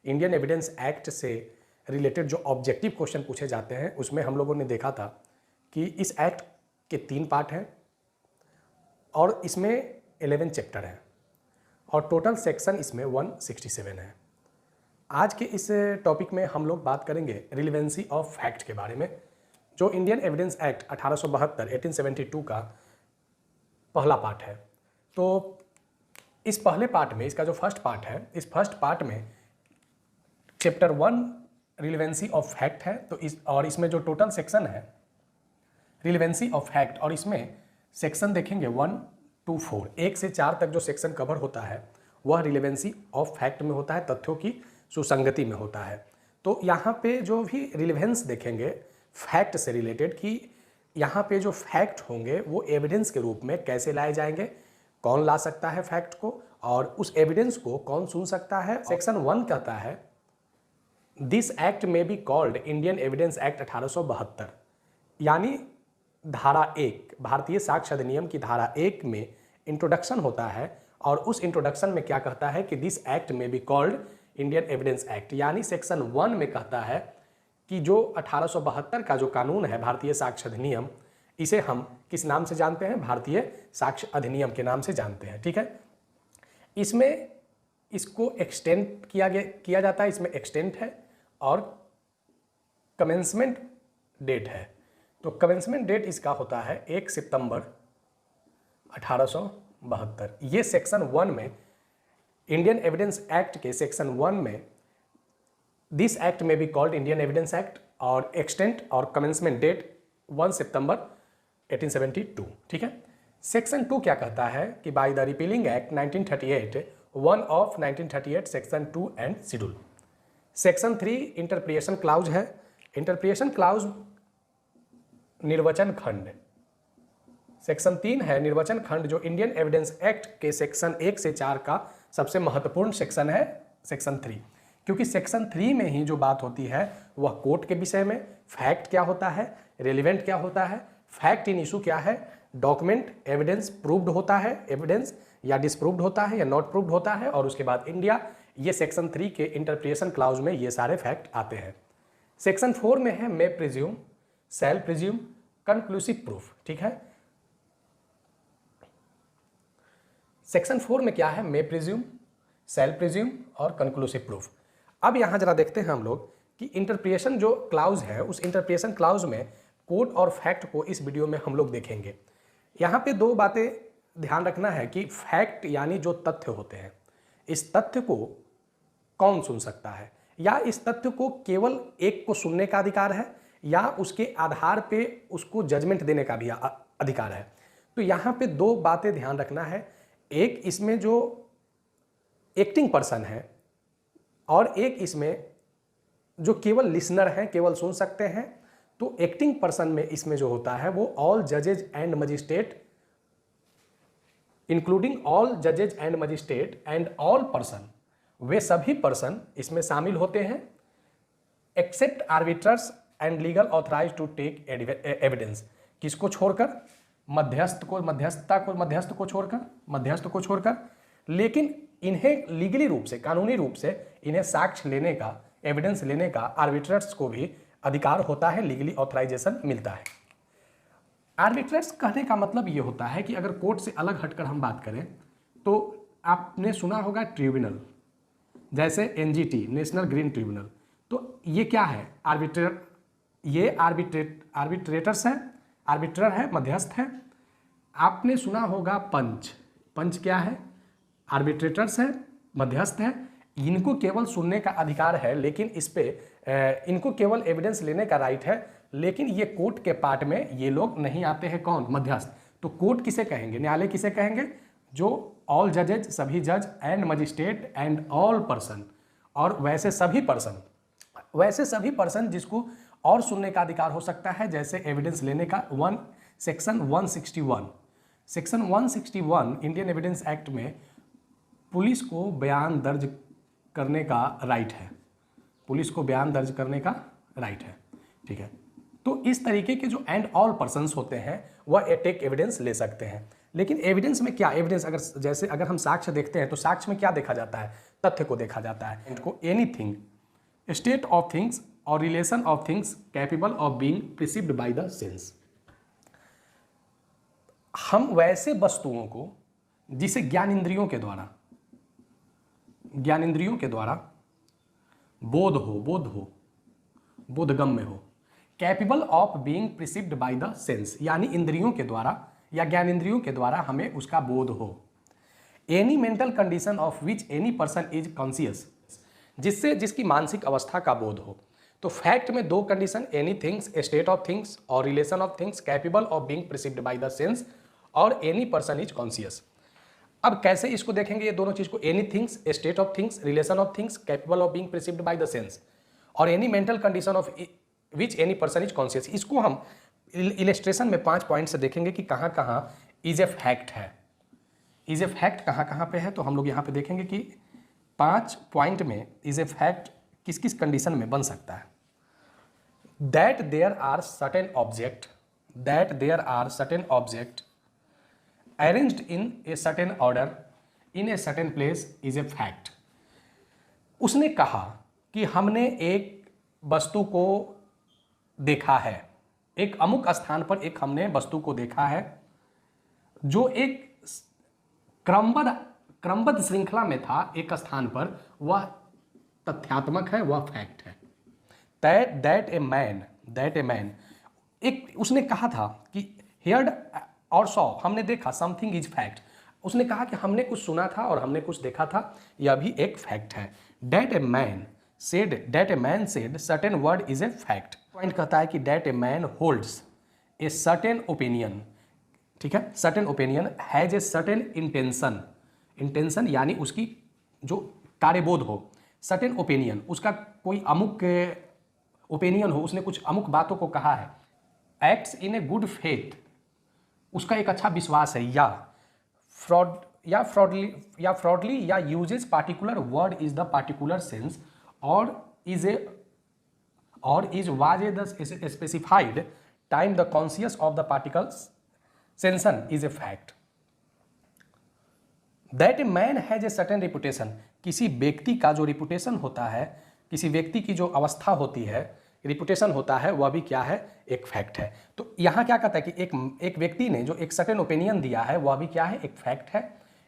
Indian evidence act से related जो objective question पूछे जाते हैं उसमें हम लोगों ने देखा था कि इस एक्ट के 3 पार्ट हैं और इसमें 11 चैप्टर हैं और टोटल सेक्शन इसमें 167 है। आज के इस टॉपिक में हम लोग बात करेंगे रिलेवेंसी ऑफ फैक्ट के बारे में, जो इंडियन एविडेंस एक्ट 1872 का पहला पार्ट है। तो इस पहले पार्ट में, इसका जो फर्स्ट पार्ट है, इस फर्स्ट पार्ट में चैप्टर 1 रिलेवेंसी ऑफ फैक्ट है। तो इसमें जो टोटल सेक्शन है रिलेवेंसी ऑफ फैक्ट, और इसमें सेक्शन देखेंगे 1 to 4, 1 से 4 तक जो सेक्शन कवर होता है वह रिलेवेंसी ऑफ फैक्ट में होता है, तथ्यों की सुसंगति में होता है। तो यहाँ पे जो भी रिलेवेंस देखेंगे फैक्ट से रिलेटेड, कि यहाँ पे जो फैक्ट होंगे वो एविडेंस के रूप में कैसे लाए जाएंगे, कौन ला सकता है फैक्ट को और उस एविडेंस को कौन सुन सकता है। सेक्शन 1 कहता है दिस एक्ट में be called Indian evidence act 1872, यानी धारा 1 भारतीय साक्ष्य अधिनियम की धारा 1 में इंट्रोडक्शन होता है और उस इंट्रोडक्शन में क्या कहता है कि दिस एक्ट में be called Indian evidence act, यानी सेक्शन 1 में कहता है कि जो 1872 का जो कानून है भारतीय साक्ष्य अधिनियम, इसे हम किस नाम से जानते हैं, भारतीय साक्ष्य अधिनियम के नाम से जानते हैं। ठीक है, इसमें इसको एक्सटेंड किया जाता है, इसमें एक्सटेंट है और कमेंसमेंट डेट है। तो कमेंसमेंट डेट इसका होता है 1 सितंबर 1872। ये सेक्शन 1 में इंडियन एविडेंस एक्ट के सेक्शन 1 में दिस एक्ट में be called Indian evidence act और एक्सटेंट और कमेंसमेंट डेट 1 सितंबर 1872। ठीक है, सेक्शन 2 क्या कहता है कि by the repealing act 1938 1 of 1938 section 2 and schedule. Section 3 interpretation clause है। इंटरप्रिएशन क्लाउज निर्वचन खंड। सेक्शन 3 है निर्वचन खंड, जो इंडियन एविडेंस एक्ट के सेक्शन 1 से 4 का सबसे महत्वपूर्ण सेक्शन है सेक्शन 3, क्योंकि सेक्शन 3 में ही जो बात होती है वह कोर्ट के विषय में, फैक्ट क्या होता है, रेलिवेंट क्या होता है, फैक्ट इन इशू क्या है, डॉक्यूमेंट एविडेंस प्रूव्ड होता है, एविडेंस या डिसप्रूव्ड होता है या नॉट प्रूव्ड होता है, और उसके बाद इंडिया, ये सेक्शन 3 के इंटरप्रिएशन क्लाउज में ये सारे फैक्ट आते हैं। सेक्शन 4 में है मे प्रिज्यूम, शैल प्रिज्यूम, कंक्लूसिव प्रूफ। ठीक है, सेक्शन 4 में क्या है, मे प्रिज्यूम, शैल प्रिज्यूम और कंक्लूसिव प्रूफ। अब यहाँ जरा देखते हैं हम लोग कि इंटरप्रिएशन जो क्लाउज है, उस इंटरप्रिएशन क्लाउज में कोड और फैक्ट को इस वीडियो में हम लोग देखेंगे। यहाँ पे 2 बातें ध्यान रखना है कि फैक्ट यानी जो तथ्य होते हैं, इस तथ्य को कौन सुन सकता है, या इस तथ्य को केवल एक को सुनने का अधिकार है या उसके आधार पे उसको जजमेंट देने का भी अधिकार है। तो यहाँ पे 2 बातें ध्यान रखना है, एक इसमें जो एक्टिंग पर्सन है और एक इसमें जो केवल लिसनर हैं, केवल सुन सकते हैं। तो एक्टिंग पर्सन में इसमें जो होता है वो ऑल जजेज एंड मजिस्ट्रेट, इंक्लूडिंग ऑल जजेज and magistrate and all person, वे सभी पर्सन इसमें शामिल होते हैं accept आर्बिट्रर्स and legal authorise to take evidence. किसको छोड़कर, मध्यस्थ को छोड़कर, लेकिन इन्हें लीगली रूप से, कानूनी रूप से इन्हें साक्ष्य लेने का, एविडेंस लेने का आर्बिट्रर्स को भी अधिकार होता है, लीगली ऑथराइजेशन मिलता है। आर्बिट्रर्स कहने का मतलब ये होता है कि अगर कोर्ट से अलग हटकर हम बात करें तो आपने सुना होगा ट्रिब्यूनल, जैसे एनजीटी, नेशनल ग्रीन ट्रिब्यूनल। तो ये क्या है, आर्बिट्रेटर्स है, आर्बिट्रर है, मध्यस्थ है। आपने सुना होगा पंच, पंच क्या है, आर्बिट्रेटर्स है, मध्यस्थ है। इनको केवल सुनने का अधिकार है, लेकिन इस पे इनको केवल एविडेंस लेने का राइट है, लेकिन ये कोर्ट के पार्ट में ये लोग नहीं आते हैं। कौन, मध्यस्थ। तो कोर्ट किसे कहेंगे, न्यायालय किसे कहेंगे, जो ऑल जजेज, सभी जज and magistrate and all person, और वैसे सभी पर्सन जिसको और सुनने का अधिकार हो सकता है, जैसे एविडेंस लेने का। सेक्शन 161 इंडियन एविडेंस एक्ट में पुलिस को बयान दर्ज करने का राइट है, पुलिस को बयान दर्ज करने का राइट है। ठीक है, तो इस तरीके के जो एंड ऑल पर्सन्स होते हैं वह टेक एविडेंस ले सकते हैं। लेकिन एविडेंस में क्या, एविडेंस अगर हम साक्ष्य देखते हैं तो साक्ष्य में क्या देखा जाता है, तथ्य को देखा जाता है। इनको एनीथिंग, स्टेट ऑफ थिंग्स और relation of things capable of being perceived by the sense. हम वैसे वस्तुओं को जिसे ज्ञानेंद्रियों के द्वारा बोधगम्य हो, capable of being perceived by the sense, यानी इंद्रियों के द्वारा या ज्ञानेंद्रियों के द्वारा हमें उसका बोध हो। Any mental condition of which any person is conscious, जिसकी मानसिक अवस्था का बोध हो। तो फैक्ट में दो condition, any things, state of things और relation of things capable of being perceived by the sense और एनी पर्सन इज कॉन्शियस। अब कैसे इसको देखेंगे ये दोनों चीज को, any things, state of things, relation of things capable of being perceived by the sense और any mental condition of which any person is conscious. इसको हम इलस्ट्रेशन में 5 पॉइंट से देखेंगे कि कहाँ कहाँ इज ए फैक्ट है। इज ए फैक्ट कहाँ कहाँ पे है, तो हम लोग यहाँ पे देखेंगे कि 5 पॉइंट में इज ए फैक्ट किस किस कंडीशन में बन सकता है। That there are certain object arranged in a certain order in a certain place is a fact। उसने कहा कि हमने एक वस्तु को देखा है, एक अमुक स्थान पर एक हमने वस्तु को देखा है जो एक क्रमबद्ध श्रृंखला में था एक स्थान पर, वह तथ्यात्मक है, वह फैक्ट है। दैट ए मैन एक उसने कहा था कि हेयर्ड और सॉ, हमने देखा, समथिंग इज फैक्ट। उसने कहा कि हमने कुछ सुना था और हमने कुछ देखा था, यह भी एक फैक्ट है। That a man said certain word is a fact. Point कहता है कि that a man holds a certain opinion, ठीक है, certain opinion has a certain intention यानी उसकी जो कार्यबोध हो, सर्टेन ओपिनियन उसका कोई अमुक ओपिनियन हो, उसने कुछ अमुक बातों को कहा है। Acts in a good faith, उसका एक अच्छा विश्वास है, या फ्रॉडली या uses particular word is the particular sense और is was a the specified time the conscious of the particle sense is a fact. That a man has a certain reputation, किसी व्यक्ति का जो रिपुटेशन होता है, किसी व्यक्ति की जो अवस्था होती है, रिपुटेशन होता है, वह भी क्या है, एक फैक्ट है। तो यहाँ क्या कहता है कि एक व्यक्ति ने जो एक सर्टेन ओपिनियन दिया है वह भी क्या है, एक फैक्ट है।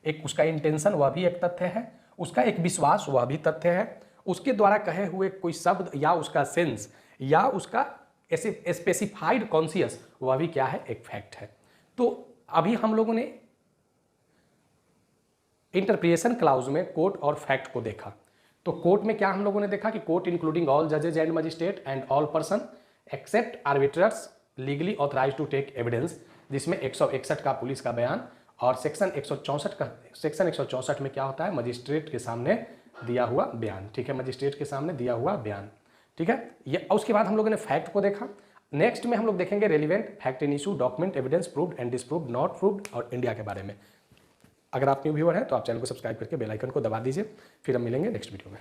एक उसका इंटेंशन वह भी एक तथ्य है, उसका एक विश्वास वह भी तथ्य है, उसके द्वारा कहे हुए कोई शब्द या उसका सेंस या उसका ऐसे स्पेसिफाइड कॉन्शियस वह भी क्या है, एक फैक्ट है। तो अभी हम लोगों ने इंटरप्रिटेशन क्लाउज में कोर्ट और फैक्ट को देखा। तो कोर्ट में क्या हम लोगों ने देखा कि कोर्ट इंक्लूडिंग ऑल जजेज and magistrate and all person except arbitrators legally authorise to take evidence, जिसमें 161 का पुलिस का बयान और सेक्शन 164 में क्या होता है, मजिस्ट्रेट के सामने दिया हुआ बयान, ठीक है, मजिस्ट्रेट के सामने दिया हुआ बयान, ठीक है। ये उसके बाद हम लोगों ने फैक्ट को देखा। नेक्स्ट में हम लोग देखेंगे relevant fact in issue, document, evidence, proved and disproved, not proved और इंडिया के बारे में। अगर आप न्यू व्यूअर हैं तो आप चैनल को सब्सक्राइब करके बेल आइकन को दबा दीजिए। फिर हम मिलेंगे नेक्स्ट वीडियो में।